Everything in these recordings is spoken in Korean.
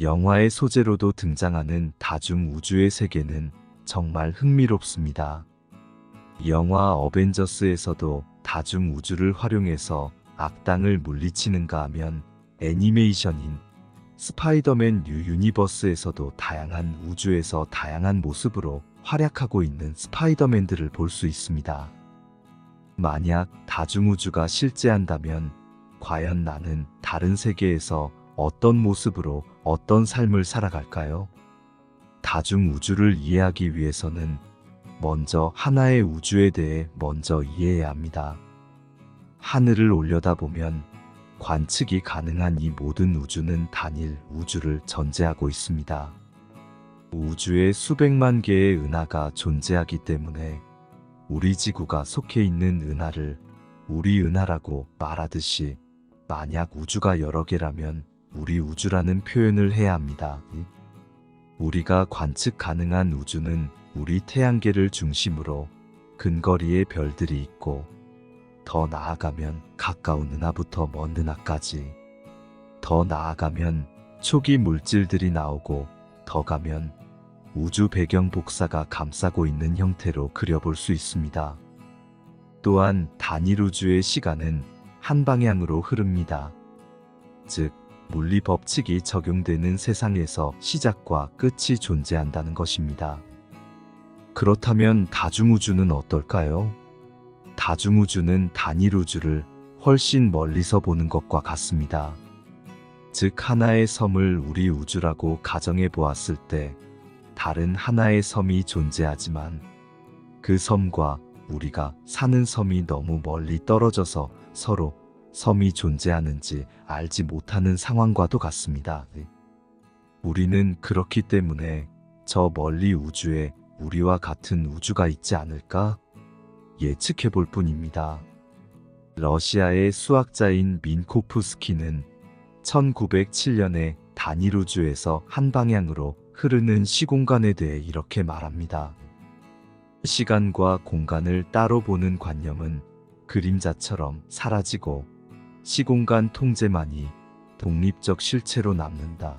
영화의 소재로도 등장하는 다중우주의 세계는 정말 흥미롭습니다. 영화 어벤져스에서도 다중우주를 활용해서 악당을 물리치는가 하면 애니메이션인 스파이더맨 뉴 유니버스에서도 다양한 우주에서 다양한 모습으로 활약하고 있는 스파이더맨들을 볼 수 있습니다. 만약 다중우주가 실제한다면 과연 나는 다른 세계에서 어떤 모습으로 어떤 삶을 살아갈까요? 다중우주를 이해하기 위해서는 먼저 하나의 우주에 대해 먼저 이해해야 합니다. 하늘을 올려다보면 관측이 가능한 이 모든 우주는 단일 우주를 전제하고 있습니다. 우주에 수백만 개의 은하가 존재하기 때문에 우리 지구가 속해 있는 은하를 우리 은하라고 말하듯이 만약 우주가 여러 개라면 우리 우주라는 표현을 해야 합니다. 우리가 관측 가능한 우주는 우리 태양계를 중심으로 근거리의 별들이 있고 더 나아가면 가까운 은하부터 먼 은하까지 더 나아가면 초기 물질들이 나오고 더 가면 우주 배경 복사가 감싸고 있는 형태로 그려볼 수 있습니다. 또한 단일 우주의 시간은 한 방향으로 흐릅니다. 즉, 물리 법칙이 적용되는 세상에서 시작과 끝이 존재한다는 것입니다. 그렇다면 다중우주는 어떨까요? 다중우주는 단일 우주를 훨씬 멀리서 보는 것과 같습니다. 즉, 하나의 섬을 우리 우주라고 가정해 보았을 때 다른 하나의 섬이 존재하지만 그 섬과 우리가 사는 섬이 너무 멀리 떨어져서 서로 섬이 존재하는지 알지 못하는 상황과도 같습니다. 우리는 그렇기 때문에 저 멀리 우주에 우리와 같은 우주가 있지 않을까 예측해 볼 뿐입니다. 러시아의 수학자인 민코프스키는 1907년에 단일 우주에서 한 방향으로 흐르는 시공간에 대해 이렇게 말합니다. 시간과 공간을 따로 보는 관념은 그림자처럼 사라지고 시공간 통제만이 독립적 실체로 남는다.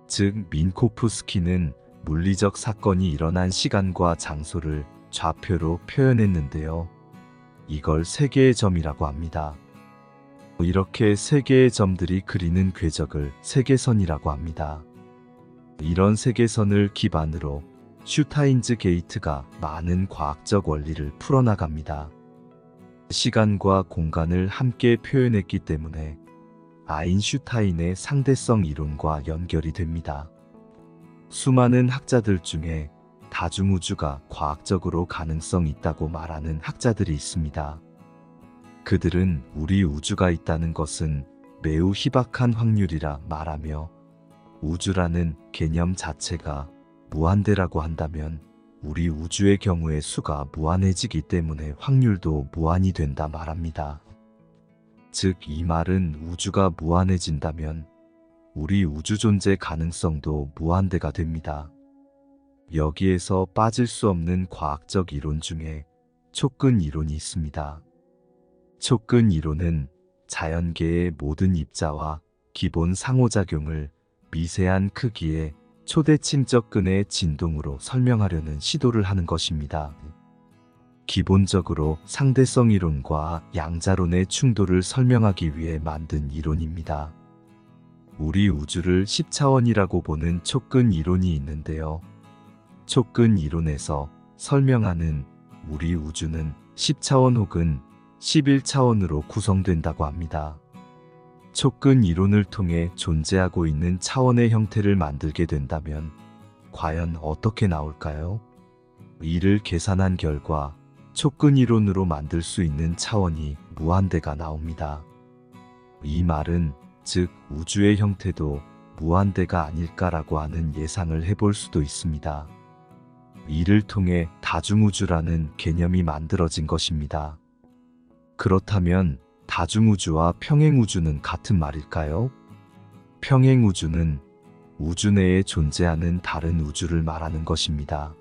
즉, 민코프스키는 물리적 사건이 일어난 시간과 장소를 좌표로 표현했는데요. 이걸 세 개의 점이라고 합니다. 이렇게 세 개의 점들이 그리는 궤적을 세계선이라고 합니다. 이런 세계선을 기반으로 슈타인즈 게이트가 많은 과학적 원리를 풀어나갑니다. 시간과 공간을 함께 표현했기 때문에 아인슈타인의 상대성 이론과 연결이 됩니다. 수많은 학자들 중에 다중우주가 과학적으로 가능성 있다고 말하는 학자들이 있습니다. 그들은 우리 우주가 있다는 것은 매우 희박한 확률이라 말하며 우주라는 개념 자체가 무한대라고 한다면 우리 우주의 경우의 수가 무한해지기 때문에 확률도 무한이 된다 말합니다. 즉, 이 말은 우주가 무한해진다면 우리 우주 존재 가능성도 무한대가 됩니다. 여기에서 빠질 수 없는 과학적 이론 중에 촉근 이론이 있습니다. 촉근 이론은 자연계의 모든 입자와 기본 상호작용을 미세한 크기의 초대칭적 끈의 진동으로 설명하려는 시도를 하는 것입니다. 기본적으로 상대성 이론과 양자론의 충돌을 설명하기 위해 만든 이론입니다. 우리 우주를 10차원이라고 보는 촉근 이론이 있는데요. 촉근 이론에서 설명하는 우리 우주는 10차원 혹은 11차원으로 구성된다고 합니다. 촉근 이론을 통해 존재하고 있는 차원의 형태를 만들게 된다면 과연 어떻게 나올까요? 이를 계산한 결과 촉근 이론으로 만들 수 있는 차원이 무한대가 나옵니다. 이 말은 즉 우주의 형태도 무한대가 아닐까라고 하는 예상을 해볼 수도 있습니다. 이를 통해 다중우주라는 개념이 만들어진 것입니다. 그렇다면 다중우주와 평행우주는 같은 말일까요? 평행우주는 우주 내에 존재하는 다른 우주를 말하는 것입니다.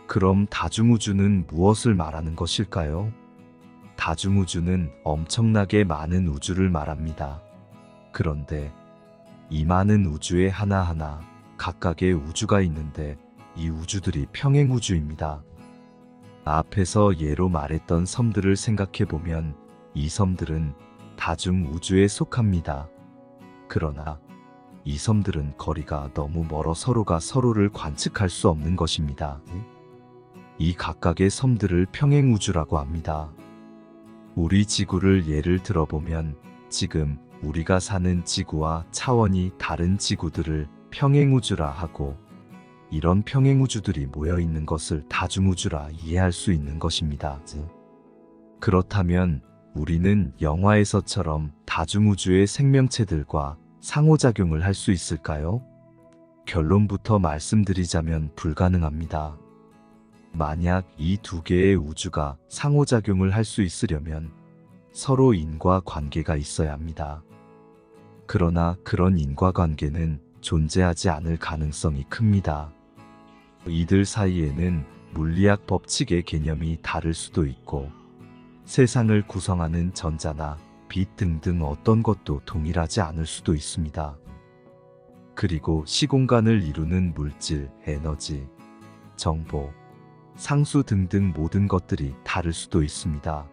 그럼 다중우주는 무엇을 말하는 것일까요? 다중우주는 엄청나게 많은 우주를 말합니다. 그런데 이 많은 우주에 하나하나 각각의 우주가 있는데 이 우주들이 평행우주입니다. 앞에서 예로 말했던 섬들을 생각해보면 이 섬들은 다중우주에 속합니다. 그러나 이 섬들은 거리가 너무 멀어 서로가 서로를 관측할 수 없는 것입니다. 이 각각의 섬들을 평행우주라고 합니다. 우리 지구를 예를 들어보면 지금 우리가 사는 지구와 차원이 다른 지구들을 평행우주라 하고, 이런 평행우주들이 모여 있는 것을 다중우주라 이해할 수 있는 것입니다. 그렇다면 우리는 영화에서처럼 다중우주의 생명체들과 상호작용을 할 수 있을까요? 결론부터 말씀드리자면 불가능합니다. 만약 이 두 개의 우주가 상호작용을 할 수 있으려면 서로 인과관계가 있어야 합니다. 그러나 그런 인과관계는 존재하지 않을 가능성이 큽니다. 이들 사이에는 물리학 법칙의 개념이 다를 수도 있고, 세상을 구성하는 전자나 빛 등등 어떤 것도 동일하지 않을 수도 있습니다. 그리고 시공간을 이루는 물질, 에너지, 정보, 상수 등등 모든 것들이 다를 수도 있습니다.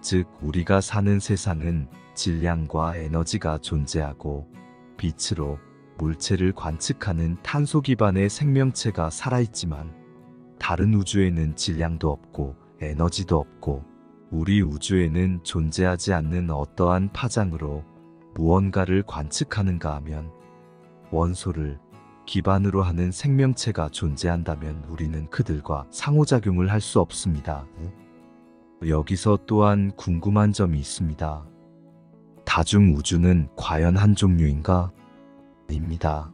즉, 우리가 사는 세상은 질량과 에너지가 존재하고 빛으로 물체를 관측하는 탄소 기반의 생명체가 살아있지만, 다른 우주에는 질량도 없고 에너지도 없고 우리 우주에는 존재하지 않는 어떠한 파장으로 무언가를 관측하는가 하면, 원소를 기반으로 하는 생명체가 존재한다면 우리는 그들과 상호작용을 할 수 없습니다. 여기서 또한 궁금한 점이 있습니다. 다중우주는 과연 한 종류인가? 입니다.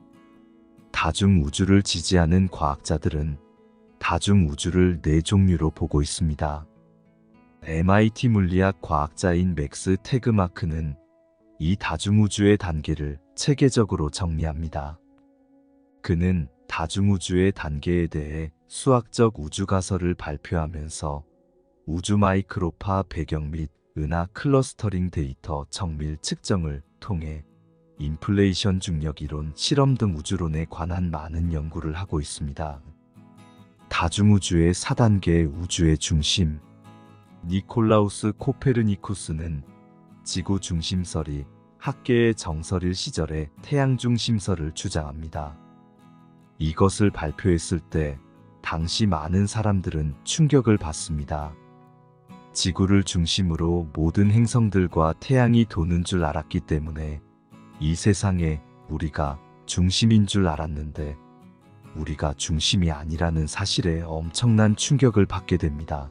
다중우주를 지지하는 과학자들은 다중우주를 네 종류로 보고 있습니다. MIT 물리학 과학자인 맥스 태그마크는 이 다중우주의 단계를 체계적으로 정리합니다. 그는 다중우주의 단계에 대해 수학적 우주가설을 발표하면서 우주 마이크로파 배경 및 은하 클러스터링 데이터 정밀 측정을 통해 인플레이션 중력 이론, 실험 등 우주론에 관한 많은 연구를 하고 있습니다. 다중우주의 4단계 우주의 중심. 니콜라우스 코페르니쿠스는 지구 중심설이 학계의 정설일 시절의 태양 중심설을 주장합니다. 이것을 발표했을 때 당시 많은 사람들은 충격을 받습니다. 지구를 중심으로 모든 행성들과 태양이 도는 줄 알았기 때문에 이 세상에 우리가 중심인 줄 알았는데 우리가 중심이 아니라는 사실에 엄청난 충격을 받게 됩니다.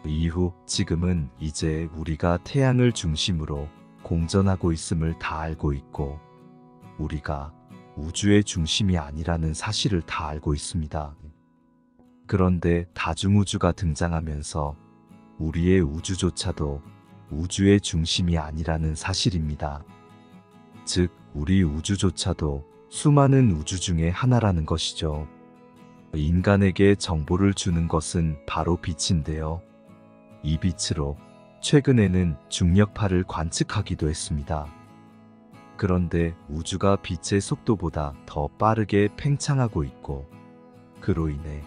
이후 지금은 이제 우리가 태양을 중심으로 공전하고 있음을 다 알고 있고, 우리가 우주의 중심이 아니라는 사실을 다 알고 있습니다. 그런데 다중우주가 등장하면서 우리의 우주조차도 우주의 중심이 아니라는 사실입니다. 즉, 우리 우주조차도 수많은 우주 중에 하나라는 것이죠. 인간에게 정보를 주는 것은 바로 빛인데요. 이 빛으로 최근에는 중력파를 관측하기도 했습니다. 그런데 우주가 빛의 속도보다 더 빠르게 팽창하고 있고, 그로 인해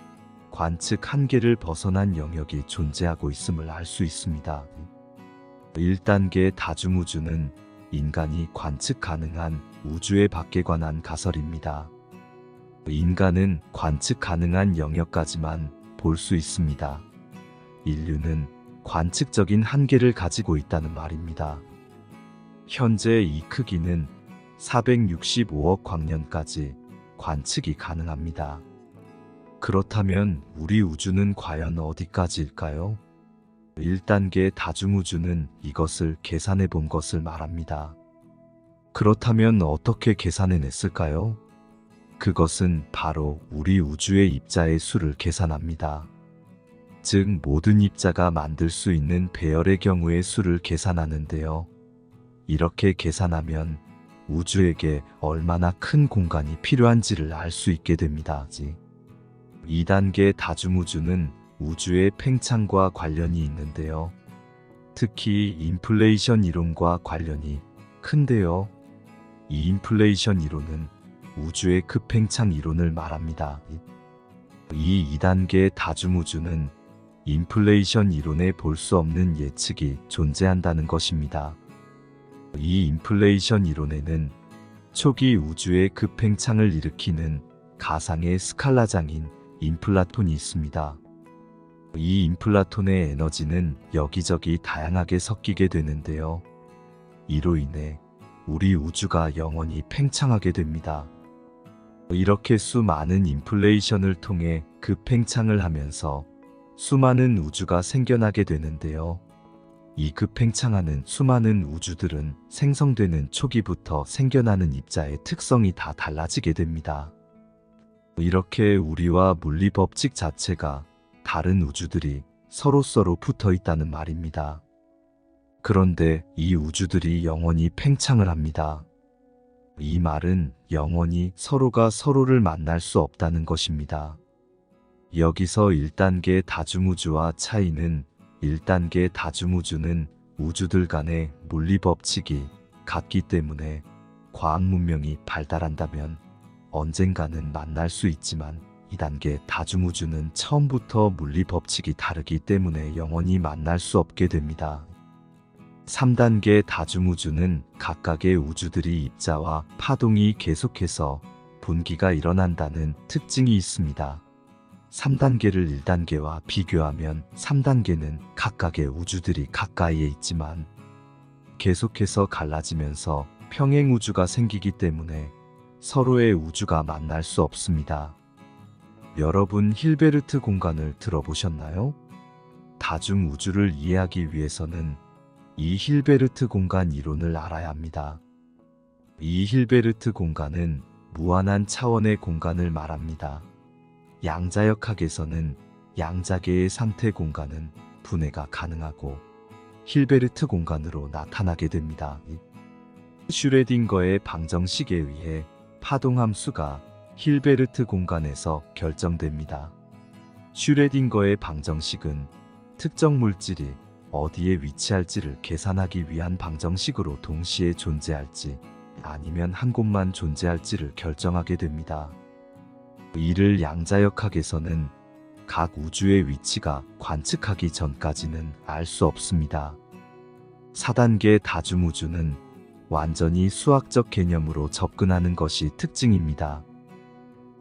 관측 한계를 벗어난 영역이 존재하고 있음을 알 수 있습니다. 1단계 다중우주는 인간이 관측 가능한 우주의 밖에 관한 가설입니다. 인간은 관측 가능한 영역까지만 볼 수 있습니다. 인류는 관측적인 한계를 가지고 있다는 말입니다. 현재 이 크기는 465억 광년까지 관측이 가능합니다. 그렇다면 우리 우주는 과연 어디까지일까요? 1단계 다중우주는 이것을 계산해 본 것을 말합니다. 그렇다면 어떻게 계산해냈을까요? 그것은 바로 우리 우주의 입자의 수를 계산합니다. 즉, 모든 입자가 만들 수 있는 배열의 경우의 수를 계산하는데요. 이렇게 계산하면 우주에게 얼마나 큰 공간이 필요한지를 알 수 있게 됩니다. 2단계 다중우주는 우주의 팽창과 관련이 있는데요. 특히 인플레이션 이론과 관련이 큰데요. 이 인플레이션 이론은 우주의 급팽창 이론을 말합니다. 이 2단계 다중우주는 인플레이션 이론에 볼 수 없는 예측이 존재한다는 것입니다. 이 인플레이션 이론에는 초기 우주의 급팽창을 일으키는 가상의 스칼라장인 인플라톤이 있습니다. 이 인플라톤의 에너지는 여기저기 다양하게 섞이게 되는데요. 이로 인해 우리 우주가 영원히 팽창하게 됩니다. 이렇게 수많은 인플레이션을 통해 급팽창을 하면서 수많은 우주가 생겨나게 되는데요. 이 급팽창하는 수많은 우주들은 생성되는 초기부터 생겨나는 입자의 특성이 다 달라지게 됩니다. 이렇게 우리와 물리 법칙 자체가 다른 우주들이 서로 붙어 있다는 말입니다. 그런데 이 우주들이 영원히 팽창을 합니다. 이 말은 영원히 서로가 서로를 만날 수 없다는 것입니다. 여기서 1단계 다중우주와 차이는 1단계 다중우주는 우주들 간의 물리 법칙이 같기 때문에 과학 문명이 발달한다면 언젠가는 만날 수 있지만 2단계 다중우주는 처음부터 물리 법칙이 다르기 때문에 영원히 만날 수 없게 됩니다. 3단계 다중우주는 각각의 우주들이 입자와 파동이 계속해서 분기가 일어난다는 특징이 있습니다. 3단계를 1단계와 비교하면 3단계는 각각의 우주들이 가까이에 있지만 계속해서 갈라지면서 평행우주가 생기기 때문에 서로의 우주가 만날 수 없습니다. 여러분 힐베르트 공간을 들어보셨나요? 다중우주를 이해하기 위해서는 이 힐베르트 공간 이론을 알아야 합니다. 이 힐베르트 공간은 무한한 차원의 공간을 말합니다. 양자역학에서는 양자계의 상태 공간은 분해가 가능하고 힐베르트 공간으로 나타나게 됩니다. 슈레딩거의 방정식에 의해 파동함수가 힐베르트 공간에서 결정됩니다. 슈레딩거의 방정식은 특정 물질이 어디에 위치할지를 계산하기 위한 방정식으로 동시에 존재할지 아니면 한 곳만 존재할지를 결정하게 됩니다. 이를 양자역학에서는 각 우주의 위치가 관측하기 전까지는 알 수 없습니다. 4단계 다중우주는 완전히 수학적 개념으로 접근하는 것이 특징입니다.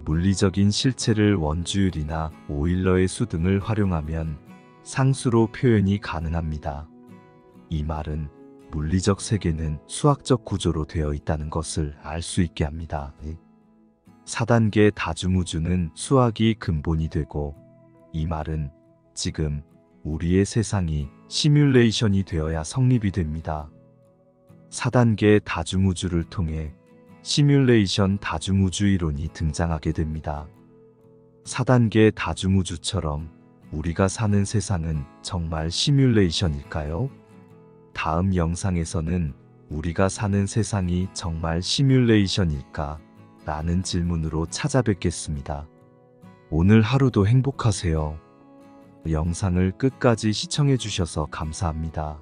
물리적인 실체를 원주율이나 오일러의 수 등을 활용하면 상수로 표현이 가능합니다. 이 말은 물리적 세계는 수학적 구조로 되어 있다는 것을 알 수 있게 합니다. 4단계 다중우주는 수학이 근본이 되고 이 말은 지금 우리의 세상이 시뮬레이션이 되어야 성립이 됩니다. 4단계 다중우주를 통해 시뮬레이션 다중우주 이론이 등장하게 됩니다. 4단계 다중우주처럼 우리가 사는 세상은 정말 시뮬레이션일까요? 다음 영상에서는 우리가 사는 세상이 정말 시뮬레이션일까? 라는 질문으로 찾아뵙겠습니다. 오늘 하루도 행복하세요. 영상을 끝까지 시청해 주셔서 감사합니다.